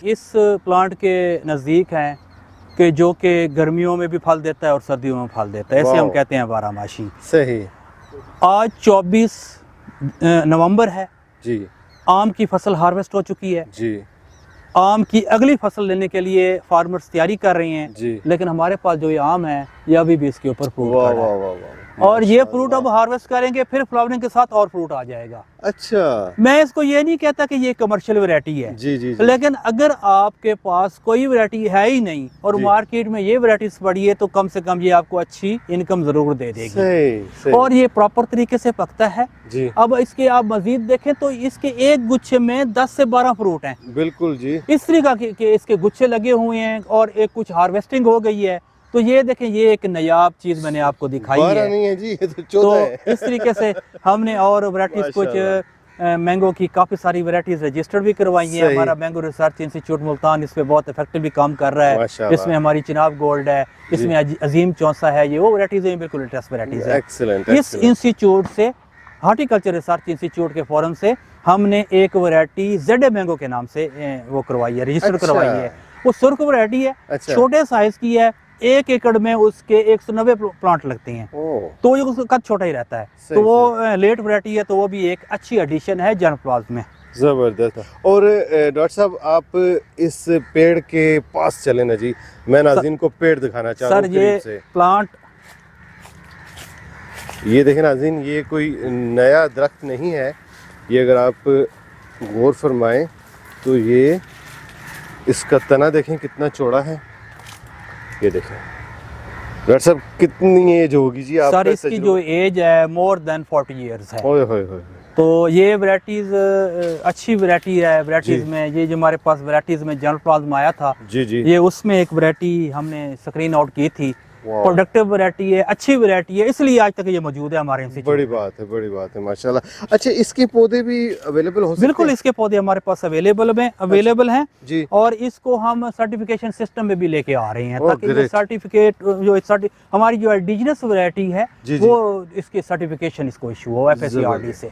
इस प्लांट के नज़दीक हैं कि जो कि गर्मियों में भी फल देता है और सर्दियों में फल देता है, ऐसे हम कहते हैं बारहमासी। सही। आज 24 नवंबर है जी। आम की फसल हार्वेस्ट हो चुकी है जी। आम की अगली फसल लेने के लिए फार्मर्स तैयारी कर रहे हैं जी। लेकिन हमारे पास जो ये आम है ये अभी भी इसके ऊपर फ्रूट वाह खड़ा वाह है वाह वाह। और ये फ्रूट अब हार्वेस्ट करेंगे, फिर फ्लावरिंग के साथ और फ्रूट आ जाएगा। अच्छा। मैं इसको ये नहीं कहता कि ये कमर्शियल वैरायटी है, जी जी जी। लेकिन अगर आपके पास कोई वैरायटी है ही नहीं और जी। मार्केट में ये वैरायटीज पड़ी है तो कम से कम ये आपको अच्छी इनकम जरूर दे देगी। सही सही। और ये प्रॉपर तरीके से पकता है। जी। अब इसके आप मजीद देखें तो इसके एक गुच्छे में 10 से 12 फ्रूट हैं। बिल्कुल जी। इस तरीका के इसके गुच्छे लगे हुए हैं और एक कुछ हार्वेस्टिंग हो गई है। तो ये देखें, ये एक नायाब चीज मैंने आपको दिखाई है। नहीं है जी, ये तो 14 है। इस तरीके से हमने और वैरायटीज कुछ मैंगो की काफ़ी सारी वैरायटीज रजिस्टर्ड भी करवाई हैं। हमारा मैंगो रिसर्च इंस्टीट्यूट मुल्तान इस पे बहुत इफेक्टिवली काम कर रहा है। इसमें हमारी चिनाब गोल्ड है, इसमें अजीम चौसा है, ये वो वैरायटीज हैं, बिल्कुल लेटेस्ट वैरायटीज है। एक्सीलेंट। इस इंस्टीट्यूट से, हार्टिकल्चर रिसर्च इंस्टीट्यूट के फोरम से हमने एक वैरायटी जेड मैंगो के नाम से वो करवाई है, रजिस्टर करवाई है। वो सुर्ख वैरायटी है, छोटे साइज की है, 1 एकड़ में उसके 190 प्लांट लगते हैं, तो ये उसका कद छोटा ही रहता है। तो वो लेट वैरायटी है, तो वो भी एक अच्छी एडिशन है जनफ्लावर्स में। जबरदस्त। और डॉक्टर साहब, आप इस पेड़ के पास चले ना जी, मैं नाज़रीन को पेड़ दिखाना चाह रहा हूँ। सर ये प्लांट, ये देखें नाज़रीन, ये कोई नया दरख्त नहीं है। ये अगर आप गौर फरमाएं तो ये इसका तना देखें कितना चौड़ा है। ये देखें डॉक्टर साहब, कितनी एज होगी जी आप? सर इसकी जो एज है मोर देन 40 इयर्स है। ओए होए होए। तो ये वैरायटीज अच्छी वैरायटी है। वैरायटीज में ये जो हमारे पास वैरायटीज में जनरल प्लाज्म में आया था जी जी, ये उसमें एक वैरायटी हमने स्क्रीन आउट की थी। प्रोडक्टिव वैरायटी है, अच्छी वैरायटी है, इसलिए आज तक ये मौजूद है हमारे इंस्टीट्यूट। बड़ी बात है, बड़ी बात है, माशाल्लाह। अच्छा, इसके पौधे भी अवेलेबल हो सकते हैं? बिल्कुल, इसके पौधे हमारे पास अवेलेबल हैं जी। और इसको हम सर्टिफिकेशन सिस्टम में भी लेके आ रहे हैं ताकि ये सर्टिफिकेट जो हमारी जो इंडिजिनस वैरायटी है वो इसके सर्टिफिकेशन इसको इशू हो FSCRD से।